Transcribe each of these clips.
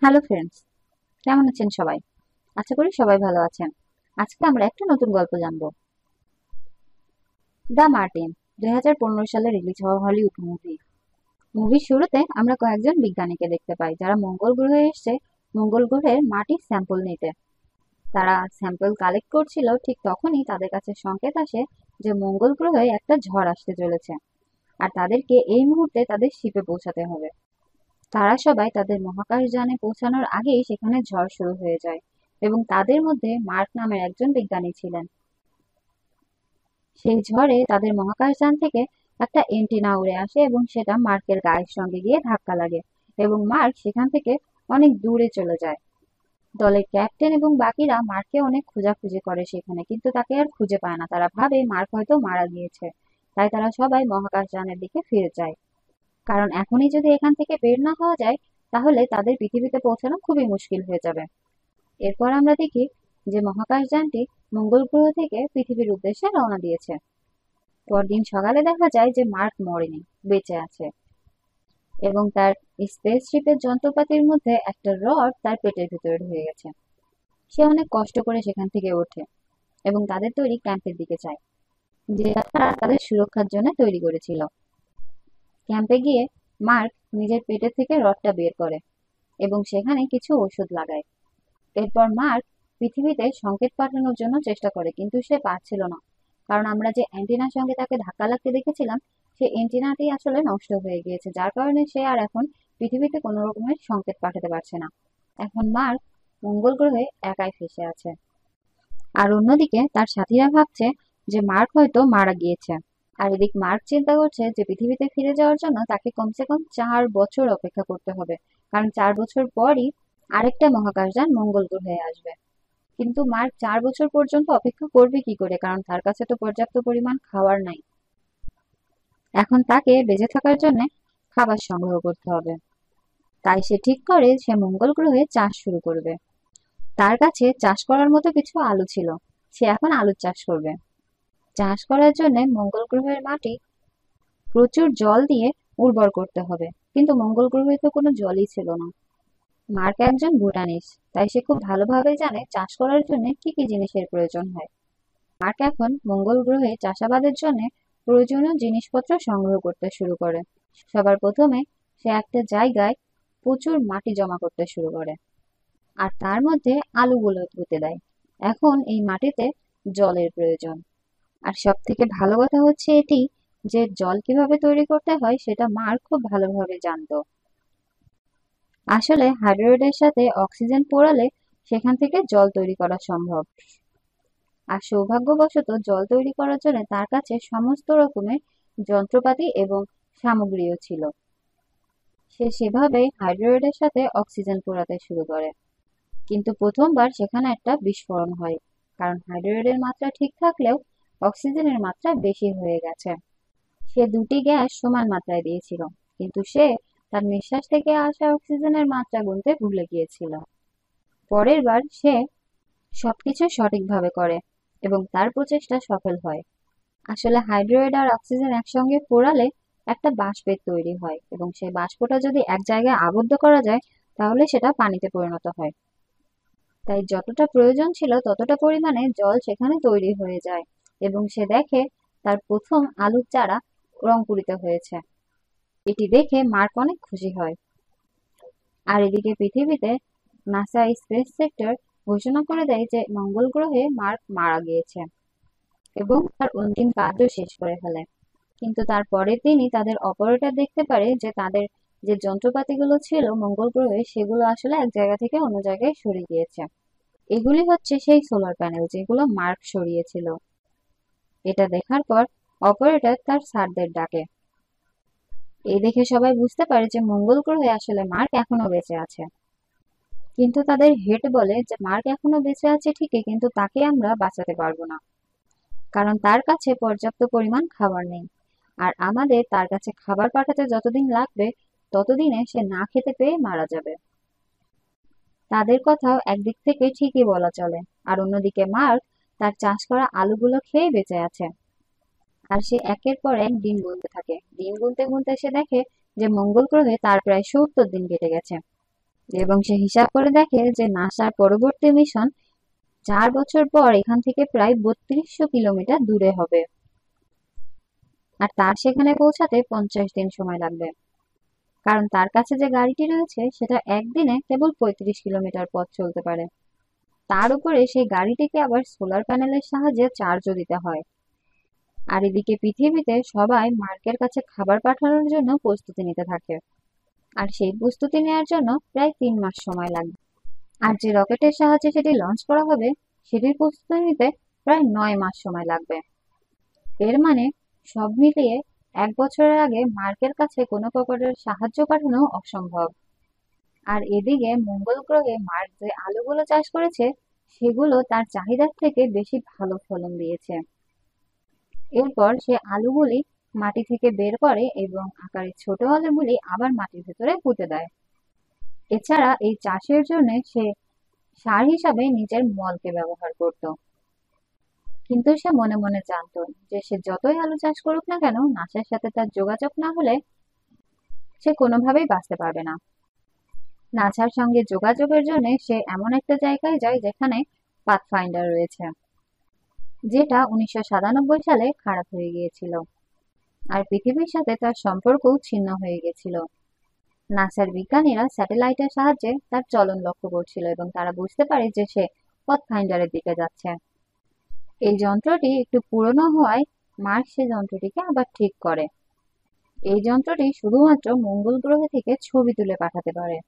Hello friends, কেমন আছেন সবাই? আশা করি সবাই ভালো আছেন। আজকে আমরা একটা নতুন গল্প জানবো। দ্য মার্টিন 2015 সালে রিলিজ হওয়া হলিউড মুভি। মুভির শুরুতে আমরা কয়েকজন বিজ্ঞানীকে দেখতে পাই যারা মঙ্গল গ্রহে এসে মঙ্গল গ্রহের মাটির স্যাম্পল নিতে। তারা স্যাম্পল কালেক্ট করছিল, ঠিক তখনই তাদের কাছে সংকেত আসে যে মঙ্গল গ্রহে একটা ঝড় আসতে চলেছে আর তাদেরকে এই মুহূর্তে তাদের শিপে পৌঁছাতে হবে। তারা সবাই তাদের মহাকাশযানে পৌঁছানোর আগেই সেখানে ঝড় শুরু হয়ে যায় এবং তাদের মধ্যে মার্ক নামের একজন বিজ্ঞানী ছিলেন। সেই ঝড়ে তাদের মহাকাশযান থেকে একটা এন্টিনা উড়ে আসে এবং সেটা মার্কের গায়ের সঙ্গে গিয়ে ধাক্কা লাগে এবং মার্ক সেখান থেকে অনেক দূরে চলে যায়। দলের ক্যাপ্টেন এবং বাকিরা মার্ককে অনেক খোঁজাখুঁজি করে সেখানে, কিন্তু তাকে আর খুঁজে পায় না। তারা ভাবে মার্ক হয়তো মারা গিয়েছে, তাই তারা সবাই মহাকাশযানের দিকে ফিরে যায়। কারণ এখনই যদি এখান থেকে বের না হওয়া যায় তাহলে তাদের পৃথিবীতে পৌঁছানো খুবই মুশকিল হয়ে যাবে। এরপর আমরা দেখি যে মহাকাশযানটি মঙ্গল গ্রহ থেকে পৃথিবীর উদ্দেশ্যে রওনা দিয়েছে। পরদিন সকালে দেখা যায় যে মার্ক মরেনি, বেঁচে আছে এবং তার স্পেসশিপের যন্ত্রপাতির মধ্যে একটা রড তার পেটের ভিতরে ঢুকে গেছে। সে অনেক কষ্ট করে সেখান থেকে ওঠে এবং তাদের তৈরি ক্যাম্পের দিকে যায়, যেটা তারা তাদের সুরক্ষার জন্য তৈরি করেছিল। ক্যাম্পে গিয়ে মার্ক নিজের পেটের থেকে রডটা বের করে এবং সেখানে কিছু ওষুধ লাগায়। এরপর মার্ক পৃথিবীতে সংকেত পাঠানোর জন্য চেষ্টা করে, কিন্তু সে পারছিল না। কারণ আমরা যে অ্যান্টিনার সঙ্গে তাকে ধাক্কা লাগতে দেখেছিলাম, সেই অ্যান্টিনাটি আসলে নষ্ট হয়ে গিয়েছে, যার কারণে সে আর এখন পৃথিবীতে কোনো রকমের সংকেত পাঠাতে পারছে না। এখন মার্ক মঙ্গল গ্রহে একাই ফেঁসে আছে। আর অন্যদিকে তার সাথীরা ভাবছে যে মার্ক হয়তো মারা গিয়েছে। আর এদিক মার্ক চিন্তা করছে যে পৃথিবীতে ফিরে যাওয়ার জন্য তাকে কমসে কম 4 বছর অপেক্ষা করতে হবে, কারণ 4 বছর পরই আরেকটা মহাকাশযান মঙ্গল গ্রহে আসবে। কিন্তু মার্ক 4 বছর পর্যন্ত অপেক্ষা করবে কি করে, কারণ তার কাছে তো পর্যাপ্ত পরিমাণ খাবার নাই। এখন তাকে বেঁচে থাকার জন্য খাবার সংগ্রহ করতে হবে। তাই সে ঠিক করে সে মঙ্গল গ্রহে চাষ শুরু করবে। তার কাছে চাষ করার মতো কিছু আলু ছিল, সে এখন আলুর চাষ করবে। চাষ করার জন্য মঙ্গল গ্রহের মাটি প্রচুর জল দিয়ে উর্বর করতে হবে, কিন্তু মঙ্গল গ্রহে তো কোনো জলই ছিল না। মার্ক একজন বোটানিস্ট, তাই সে খুব ভালোভাবে জানে চাষ করার জন্য কি কি জিনিসের প্রয়োজন হয়। মার্ক এখন মঙ্গল গ্রহে চাষাবাদের জন্য প্রয়োজনীয় জিনিসপত্র সংগ্রহ করতে শুরু করে। সবার প্রথমে সে একটা জায়গায় প্রচুর মাটি জমা করতে শুরু করে আর তার মধ্যে আলুগুলো পুঁতে দেয়। এখন এই মাটিতে জলের প্রয়োজন। আর সব থেকে ভালো কথা হচ্ছে এটি যে জল কিভাবে তৈরি করতে হয় সেটা মার্ক খুব ভালোভাবে জানতো। আসলে হাইড্রোজেনের সাথে অক্সিজেন পোড়ালে সেখান থেকে জল তৈরি করা সম্ভব। আর সৌভাগ্যবশত জল তৈরি করার জন্য তার কাছে সমস্ত রকমের যন্ত্রপাতি এবং সামগ্রীও ছিল। সে সেভাবে হাইড্রোজেনের সাথে অক্সিজেন পোড়াতে শুরু করে। কিন্তু প্রথমবার সেখানে একটা বিস্ফোরণ হয়, কারণ হাইড্রোজেনের মাত্রা ঠিক থাকলেও অক্সিজেনের মাত্রা বেশি হয়ে গেছে। সে দুটি গ্যাস সমান মাত্রায় দিয়েছিল, কিন্তু সে তার নিঃশ্বাস থেকে আসা অক্সিজেনের মাত্রা গুনতে ভুলে গিয়েছিল। পরের বার সে সবকিছু সঠিকভাবে করে এবং তার প্রচেষ্টা সফল হয়। আসলে হাইড্রোজেন আর অক্সিজেন একসঙ্গে পোড়ালে একটা বাষ্পের তৈরি হয় এবং সেই বাষ্পটা যদি এক জায়গায় আবদ্ধ করা যায় তাহলে সেটা পানিতে পরিণত হয়। তাই যতটা প্রয়োজন ছিল ততটা পরিমাণে জল সেখানে তৈরি হয়ে যায় এবং সে দেখে তার প্রথম আলুর চারা অঙ্কুরিত হয়েছে। এটি দেখে মার্ক অনেক খুশি হয়। আর এদিকে পৃথিবীতে নাসা স্পেস সেক্টর ঘোষণা করে দেয় যে মঙ্গল গ্রহে মার্ক মারা গিয়েছে এবং তার অন্তিম কাজও শেষ করে ফেলে। কিন্তু তার পরের দিনই তাদের অপারেটর দেখতে পারে যে তাদের যে যন্ত্রপাতিগুলো ছিল মঙ্গল গ্রহে সেগুলো আসলে এক জায়গা থেকে অন্য জায়গায় সরে গিয়েছে। এগুলি হচ্ছে সেই সোলার প্যানেল যেগুলো মার্ক সরিয়েছিল। এটা দেখার পর অপারেটর তার স্যারদের ডাকে। এই দেখে সবাই বুঝতে পারে যে মঙ্গল গ্রহে আসলে মার্ক এখনো বেঁচে আছে। কিন্তু তাদের হেড বলে যে মার্ক এখনো বেঁচে আছে ঠিকই, কিন্তু তাকে আমরা বাঁচাতে পারবো না, কারণ তার কাছে পর্যাপ্ত পরিমাণ খাবার নেই। আর আমাদের তার কাছে খাবার পাঠাতে যতদিন লাগবে ততদিনে সে না খেতে পেয়ে মারা যাবে। তাদের কথাও একদিক থেকে ঠিকই বলা চলে। আর অন্যদিকে মার্ক তার চাষ করা আলুগুলো খেয়ে বেঁচে আছে। আর সে একের পর এক দিন গুনতে থাকে। দিন গুনতে গুনতে সে দেখে যে মঙ্গল গ্রহে তার প্রায় 70 দিন কেটে গেছে। এবং সে হিসাব করে দেখে যে নাসার পরবর্তী মিশন 4 বছর পর এখান থেকে প্রায় 3200 কিলোমিটার দূরে হবে, আর তার সেখানে পৌঁছাতে 50 দিন সময় লাগবে। কারণ তার কাছে যে গাড়িটি রয়েছে সেটা একদিনে কেবল 35 কিলোমিটার পথ চলতে পারে। তার উপরে সেই গাড়িটিকে আবার সোলার প্যানেলের সাহায্যে চার্জও দিতে হয়। আর এদিকে পৃথিবীতে সবাই মার্কের কাছে খাবার পাঠানোর জন্য প্রস্তুতি নিতে থাকে, আর সেই প্রস্তুতি নেওয়ার জন্য প্রায় 3 মাস সময় লাগবে। আর যে রকেটের সাহায্যে সেটি লঞ্চ করা হবে সেটির প্রস্তুতি নিতে প্রায় 9 মাস সময় লাগবে। এর মানে সব মিলিয়ে 1 বছরের আগে মার্কের কাছে কোনো প্রকারের সাহায্য পাঠানো অসম্ভব। আর এদিকে মঙ্গল গ্রহে মার্ক যে আলুগুলো চাষ করেছে সেগুলো তার চাহিদার থেকে বেশি ভালো ফলন দিয়েছে। এরপর সে আলুগুলি মাটি থেকে বের করে এবং আকারে ছোট আলুগুলি আবার মাটির ভেতরে পুঁতে দেয়। এছাড়া এই চাষের জন্য সে সার হিসাবে নিজের মলকে ব্যবহার করত। কিন্তু সে মনে মনে জানতো যে সে যতই আলু চাষ করুক না কেন, নাসার সাথে তার যোগাযোগ না হলে সে কোনোভাবেই বাঁচতে পারবে না। নাসার সঙ্গে যোগাযোগের জন্য সে এমন একটা জায়গায় যায় যেখানে পাথফাইন্ডার রয়েছে, যেটা 1997 সালে খারাপ হয়ে গিয়েছিল, আর পৃথিবীর সাথে তার সম্পর্কও ছিন্ন হয়ে গেছিল। নাসার বিজ্ঞানীরা স্যাটেলাইটের সাহায্যে তার চলন লক্ষ্য করছিল এবং তারা বুঝতে পারে যে সে পাথফাইন্ডারের দিকে যাচ্ছে। এই যন্ত্রটি একটু পুরনো হওয়ায় মার্ক সেই যন্ত্রটিকে আবার ঠিক করে। এই যন্ত্রটি শুধুমাত্র মঙ্গল গ্রহ থেকে ছবি তুলে পাঠাতে পারে।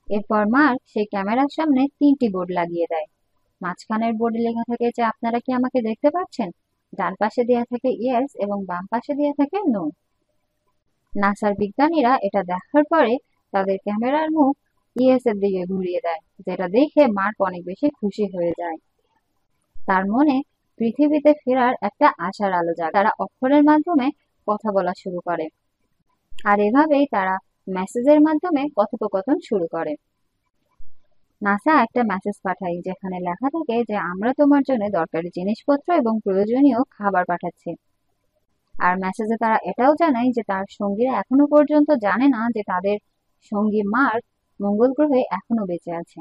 এরপর মার্ক সেই ক্যামেরার সামনে 3টি বোর্ড লাগিয়ে দেয়। মাঝখানের বোর্ডে লেখা থাকে যে আপনারা কি আমাকে দেখতে পাচ্ছেন। ডান পাশে দেওয়া থাকে ইয়েস এবং বাম পাশে দেওয়া থাকে নো। নাসার বিজ্ঞানীরা এটা দেখার পরে তাদের ক্যামেরার মুখ ইয়েস এর দিকে ঘুরিয়ে দেয়, যেটা দেখে মার্ক অনেক বেশি খুশি হয়ে যায়। তার মনে পৃথিবীতে ফেরার একটা আশার আলো জাগে। তারা অক্ষরের মাধ্যমে কথা বলা শুরু করে, আর এভাবেই তারা মেসেজের মাধ্যমে কথোপকথন শুরু করে। নাসা একটা মেসেজ পাঠায় যেখানে লেখা থাকে যে আমরা তোমার জন্য দরকারি জিনিসপত্র এবং প্রয়োজনীয় খাবার পাঠাচ্ছি। আর মেসেজে তারা এটাও জানায় যে তার সঙ্গীরা এখনো পর্যন্ত জানে না যে তাদের সঙ্গী মার্ক মঙ্গল গ্রহে এখনো বেঁচে আছে,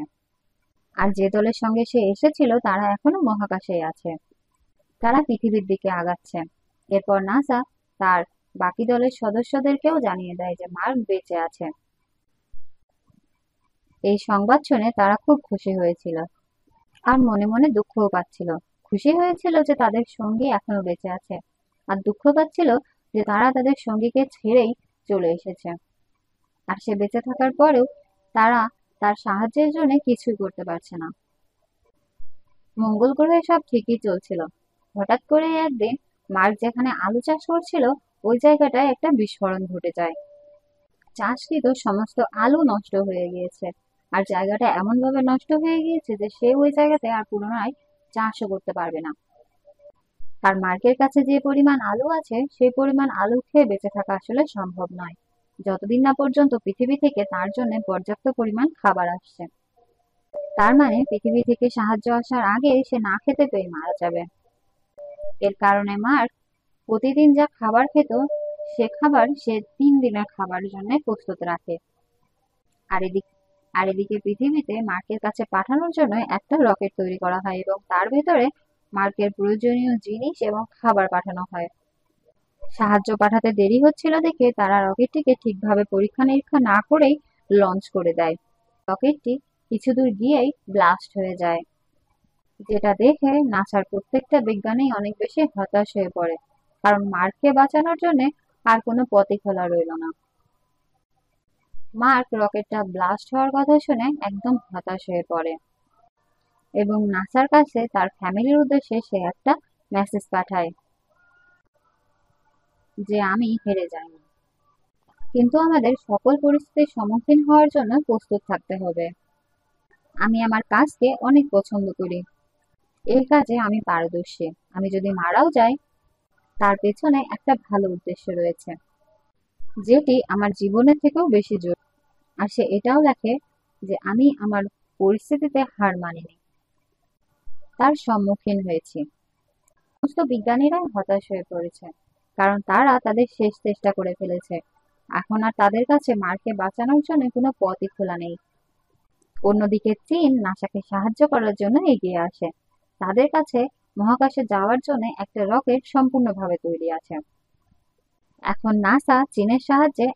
আর যে দলের সঙ্গে সে এসেছিল তারা এখনো মহাকাশে আছে। তারা পৃথিবীর দিকে আগাচ্ছে। এরপর নাসা তার বাকি দলের সদস্যদেরকেও জানিয়ে দেয় যে মার্ক বেঁচে আছে। এই সংবাদ শুনে তারা খুব খুশি হয়েছিল, আর মনে মনে দুঃখও পাচ্ছিল। খুশি হয়েছিল যে তাদের সঙ্গী এখনো বেঁচে আছে, আর দুঃখ পাচ্ছিল যে তারা তাদের সঙ্গীকে ছেড়েই চলে এসেছে, আর সে বেঁচে থাকার পরেও তারা তার সাহায্যের জন্য কিছুই করতে পারছে না। মঙ্গল গ্রহে সব ঠিকই চলছিল। হঠাৎ করে একদিন মার্ক যেখানে আলু চাষ করছিল ওই জায়গাটায় একটা বিস্ফোরণ ঘটে যায়। চাষকৃত সমস্ত আলু নষ্ট হয়ে গিয়েছে, আর জায়গাটা এমন ভাবে নষ্ট হয়ে গিয়েছে যে সে ওই জায়গাতে আর পুনরায় চাষও করতে পারবে না। আর মার্কের কাছে যে পরিমাণ আলু আছে সেই পরিমাণ আলু খেয়ে বেঁচে থাকা আসলে সম্ভব নয়, যতদিন না পর্যন্ত পৃথিবী থেকে তার জন্য পর্যাপ্ত পরিমাণ খাবার আসছে। তার মানে পৃথিবী থেকে সাহায্য আসার আগে সে না খেতে পেয়ে মারা যাবে। এর কারণে মার্ক প্রতিদিন যা খাবার খেত সে খাবার সে 3 দিনের খাবার জন্য প্রস্তুত রাখে। আর এদিকে পৃথিবীতে মার্কের কাছে পাঠানোর জন্য একটা রকেট তৈরি করা হয় এবং তার ভেতরে মার্কের প্রয়োজনীয় জিনিস এবং খাবার পাঠানো হয়। সাহায্য পাঠাতে দেরি হচ্ছিল দেখে তারা রকেটটিকে ঠিকভাবে পরীক্ষা নিরীক্ষা না করেই লঞ্চ করে দেয়। রকেটটি কিছু দূর গিয়েই ব্লাস্ট হয়ে যায়, যেটা দেখে নাসার প্রত্যেকটা বিজ্ঞানী অনেক বেশি হতাশ হয়ে পড়ে, কারণ মার্ককে বাঁচানোর জন্য আর কোনো পথই খোলা রইল না। মার্ক রকেটটা ব্লাস্ট হওয়ার কথা শুনে একদম হতাশ হয়ে পড়ে এবং নাসার কাছে তার ফ্যামিলির উদ্দেশ্যে সে একটা মেসেজ পাঠায় যে আমি হেরে যাইনি, কিন্তু আমাদের সকল পরিস্থিতির সম্মুখীন হওয়ার জন্য প্রস্তুত থাকতে হবে। আমি আমার কাজকে অনেক পছন্দ করি, এই কাজে আমি পারদর্শী। আমি যদি মারাও যাই তার পেছনে একটা ভালো উদ্দেশ্য রয়েছে, যেটি আমার জীবনের থেকেও বেশি জরুরি। আর সে এটাও লেখে যে আমি আমার পরিস্থিতিতে হার মানিনি, তার সম্মুখীন হয়েছি। সমস্ত বিজ্ঞানীরাই হতাশ হয়ে পড়েছে, কারণ তারা তাদের শেষ চেষ্টা করে ফেলেছে। এখন আর তাদের কাছে মার্ককে বাঁচানোর জন্য কোনো পথই খোলা নেই। অন্যদিকে চীন নাসাকে সাহায্য করার জন্য এগিয়ে আসে। তাদের কাছে মহাকাশে যাওয়ার জন্য একটা রকেট সম্পূর্ণভাবে তৈরি আছে। এখন নাসা চীনের সাহায্যে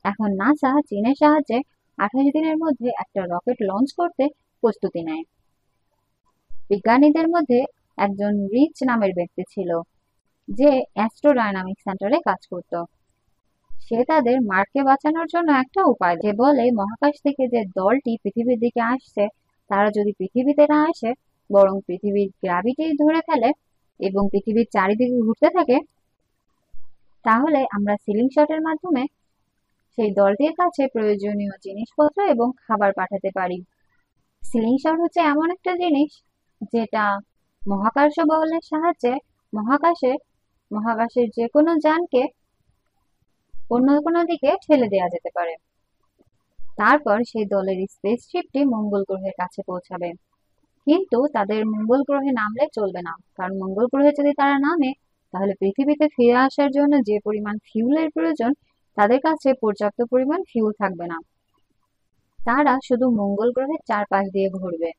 28 দিনের মধ্যে একটা রকেট লঞ্চ করতে প্রস্তুতি নেয়। বিজ্ঞানীদের মধ্যে একজন রিচ নামের ব্যক্তি ছিল, যে অ্যাস্ট্রোডাইনামিক সেন্টারে কাজ করত। সে তাদের মার্ককে বাঁচানোর জন্য একটা উপায় দেয়। যে বলে মহাকাশ থেকে যে দলটি পৃথিবীর দিকে আসছে, তারা যদি পৃথিবীতে না আসে, বরং পৃথিবীর গ্র্যাভিটি ধরে ফেলে এবং পৃথিবীর চারিদিকে ঘুরতে থাকে, তাহলে আমরা সিলিং শটের মাধ্যমে সেই দলটির কাছে প্রয়োজনীয় জিনিসপত্র এবং খাবার পাঠাতে পারি। সিলিং শট হচ্ছে এমন একটা জিনিস যেটা মহাকর্ষ বলের সাহায্যে মহাকাশে মহাকাশের যে কোনো যানকে অন্য কোনো দিকে ঠেলে দেওয়া যেতে পারে। তারপর সেই দলের স্পেসশিপটি মঙ্গল গ্রহের কাছে পৌঁছাবে। কিন্তু তাদের মঙ্গল গ্রহে নামলে চলবে না, কারণ মঙ্গল গ্রহে যদি তারা নামে, তাহলে পৃথিবীতে ফিরে আসার জন্য যে পরিমাণ ফিউলের প্রয়োজন, তাদের কাছে পর্যাপ্ত পরিমাণ ফিউল থাকবে না। তারা শুধু মঙ্গল গ্রহের চারপাশ দিয়ে ঘুরবে।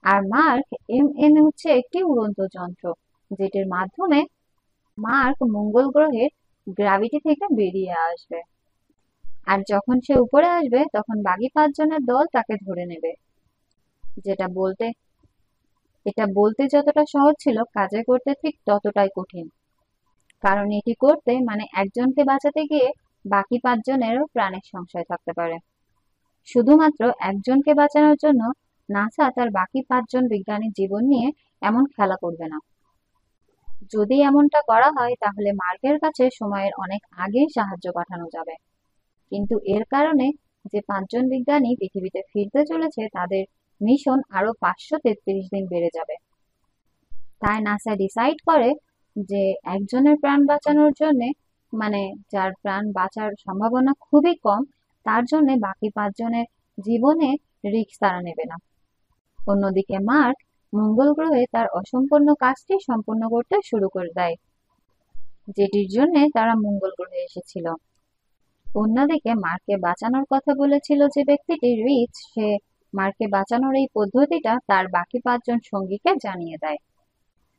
আর মার্ক এম হচ্ছে একটি উড়ন্ত যন্ত্র, যেটির মাধ্যমে মার্ক মঙ্গল গ্রহের গ্র্যাভিটি থেকে বেরিয়ে আসবে। আর যখন সে উপরে আসবে, তখন বাকি 5 জনের দল তাকে ধরে নেবে। এটা বলতে যতটা সহজ ছিল, কাজে করতে ঠিক ততটাই কঠিন। কারণ এটি করতে মানে একজনকে বাঁচাতে গিয়ে বাকি 5 জনেরও প্রাণের সংশয় থাকতে পারে। শুধুমাত্র একজনকে বাঁচানোর জন্য নাসা তার বাকি 5 জন বিজ্ঞানীর জীবন নিয়ে এমন খেলা করবে না। যদি এমনটা করা হয়, তাহলে মার্কের কাছে সময়ের অনেক আগেই সাহায্য পাঠানো যাবে। কিন্তু এর কারণে যে 5 জন বিজ্ঞানী পৃথিবীতে ফিরতে চলেছে, তাদের মিশন আরো 533 দিন বেড়ে যাবে। তাই নাসা ডিসাইড করে যে একজনের প্রাণ বাঁচানোর জন্য, মানে যার প্রাণ বাঁচার সম্ভাবনা খুবই কম, তার জন্য বাকি 5 জনের জীবনে রিস্ক তারা নেবে না। অন্যদিকে মার্ক মঙ্গল গ্রহে তার অসম্পূর্ণ কাজটি সম্পূর্ণ করতে শুরু করে দেয়, যেটির জন্য তারা মঙ্গল গ্রহে এসেছিল। অন্যদিকে মার্ককে বাঁচানোর কথা বলেছিল যে ব্যক্তিটি রিচ, সে মার্ককে বাঁচানোর এই পদ্ধতিটা তার বাকি 5 জন সঙ্গীকে জানিয়ে দেয়।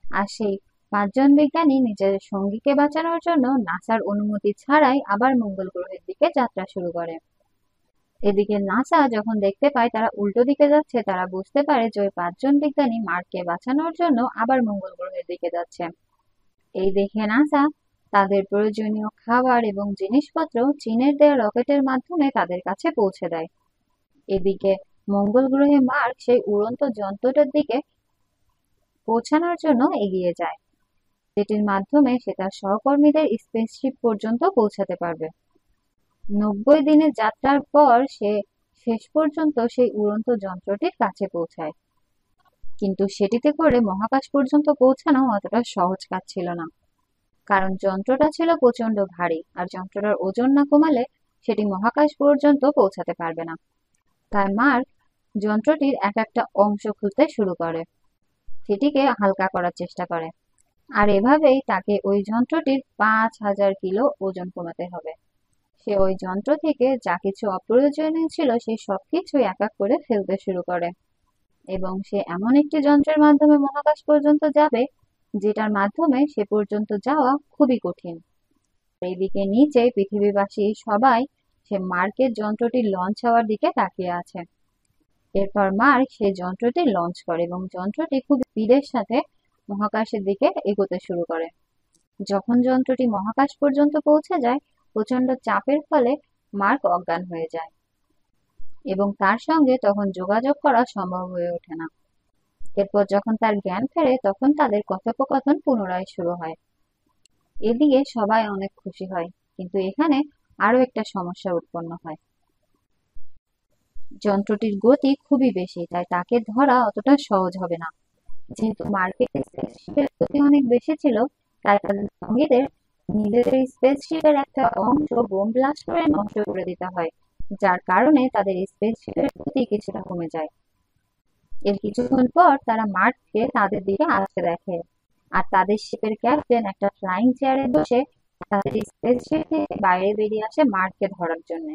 আর সেই 5 জন বিজ্ঞানী নিজেদের সঙ্গীকে বাঁচানোর জন্য নাসার অনুমতি ছাড়াই আবার মঙ্গল গ্রহের দিকে যাত্রা শুরু করে। এদিকে নাসা যখন দেখতে পায় তারা উল্টো দিকে যাচ্ছে, তারা বুঝতে পারে যে ওই 5 জন বিজ্ঞানী মার্ককে বাঁচানোর জন্য আবার মঙ্গল গ্রহের দিকে যাচ্ছে। এই দেখে নাসা তাদের প্রয়োজনীয় খাবার এবং জিনিসপত্র চীনের দেয়া রকেটের মাধ্যমে তাদের কাছে পৌঁছে দেয়। এদিকে মঙ্গল গ্রহে মার্ক সেই উড়ন্ত যন্ত্রটার দিকে পৌঁছানোর জন্য এগিয়ে যায়, যেটির মাধ্যমে সে তার সহকর্মীদের স্পেসশিপ পর্যন্ত পৌঁছাতে পারবে। 90 দিনের যাত্রার পর সে শেষ পর্যন্ত সেই উড়ন্ত যন্ত্রটির কাছে পৌঁছায়। কিন্তু সেটিতে করে মহাকাশ পর্যন্ত পৌঁছানো অতটা সহজ কাজ ছিল না, কারণ যন্ত্রটা ছিল প্রচন্ড ভারী, আর যন্ত্রটার ওজন না কমালে সেটি মহাকাশ পর্যন্ত পৌঁছাতে পারবে না। তাই মার্ক যন্ত্রটির এক একটা অংশ খুলতে শুরু করে, সেটিকে হালকা করার চেষ্টা করে। আর এভাবেই তাকে ওই যন্ত্রটির 5000 কিলো ওজন কমাতে হবে। সে ওই যন্ত্র থেকে যা কিছু অপ্রয়োজনীয় ছিল সেই সবকিছুই এক এক করে ফেলতে শুরু করে, এবং সে এমন একটি যন্ত্রের মাধ্যমে মহাকাশ পর্যন্ত যাবে যেটার মাধ্যমে সে পর্যন্ত যাওয়া খুবই কঠিন। এইদিকে নিচে পৃথিবীবাসী সবাই সে মার্কের যন্ত্রটি লঞ্চ হওয়ার দিকে তাকিয়ে আছে। এরপর মার্ক সেই যন্ত্রটি লঞ্চ করে এবং যন্ত্রটি খুব স্পিডের সাথে মহাকাশের দিকে এগোতে শুরু করে। যখন যন্ত্রটি মহাকাশ পর্যন্ত পৌঁছে যায়, প্রচন্ড চাপের ফলে মার্ক অজ্ঞান হয়ে যায় এবং তার সঙ্গে তখন যোগাযোগ করা সম্ভব হয়ে ওঠে না। এরপর যখন তার জ্ঞান ফেরে, তখন তাদের কথোপকথন পুনরায় শুরু হয়। এদিকে সবাই অনেক খুশি হয়, কিন্তু এখানে আরো একটা সমস্যা উৎপন্ন হয়। যন্ত্রটির গতি খুবই বেশি, তাই তাকে ধরা অতটা সহজ হবে না। যেহেতু মার্কের স্পেসশিপের গতি অনেক বেশি ছিল, তাই তাদের সঙ্গীদের নিজেদের স্পেসশিপের একটা অংশ বোম ব্লাস্ট করে নষ্ট করে দিতে হয়, যার কারণে তাদের স্পেসশিপের গতি কিছুটা কমে যায়। এর কিছুক্ষণ পর তারা মার্ককে তাদের দিকে আসতে দেখে, আর তাদের শিপের ক্যাপ্টেন একটা ফ্লাইং চেয়ারে বসে তাদের স্পেসশিপ থেকে বাইরে বেরিয়ে আসে মার্ককে ধরার জন্য।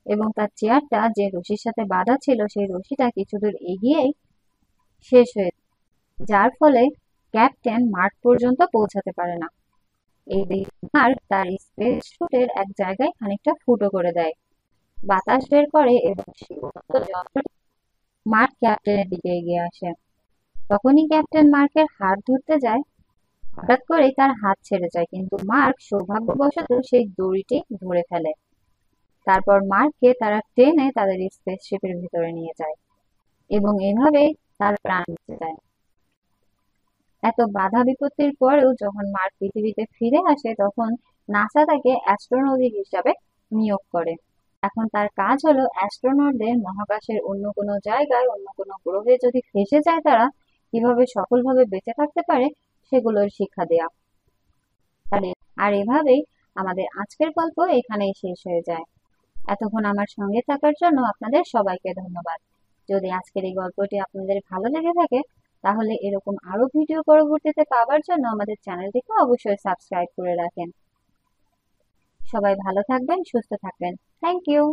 এবং তার চেয়ারটা যে রশির সাথে বাঁধা ছিল সেই রশিটা কিছু দূর এগিয়েই শেষ হয়ে যায়, যার ফলে ক্যাপ্টেন মার্ক পর্যন্ত পৌঁছাতে পারে না। এই মার্ক তার স্পেস স্যুটের এক জায়গায় খানিকটা ফুটো করে দেয়, বাতাস বের করে এবং সেই উন্নত যন্ত্রটি মার্ক ক্যাপ্টেনের দিকে এগিয়ে আসে। তখনই ক্যাপ্টেন মার্কের হাত ধরতে যায়, হঠাৎ করেই তার হাত ছেড়ে যায়, কিন্তু মার্ক সৌভাগ্যবশত সেই দড়িটি ধরে ফেলে। তারপর মার্ককে তারা টেনে তাদের স্পেসশিপের ভিতরে নিয়ে যায় এবং এভাবেই তার প্রাণ বেঁচে যায়। এত বাধা বিপত্তির পরেও যখন মার্ক পৃথিবীতে ফিরে আসে তখন নাসা তাকে অ্যাস্ট্রোনট হিসাবে নিয়োগ করে। এখন তার কাজ হলো অ্যাস্ট্রোনটদের মহাকাশের অন্য কোনো জায়গায় অন্য কোনো গ্রহে যদি ফেঁসে যায় তারা কিভাবে সফলভাবে বেঁচে থাকতে পারে সেগুলোর শিক্ষা দেয়া। আর এভাবেই আমাদের আজকের গল্প এখানেই শেষ হয়ে যায়। এতক্ষণ আমার সঙ্গে থাকার জন্য আপনাদের সবাইকে ধন্যবাদ। যদি আজকের এই গল্পটি আপনাদের ভালো লেগে থাকে তাহলে এরকম আরো ভিডিও পরবর্তীতে পাওয়ার জন্য আমাদের চ্যানেলটিকে অবশ্যই সাবস্ক্রাইব করে রাখেন। সবাই ভালো থাকবেন, সুস্থ থাকবেন। Thank you.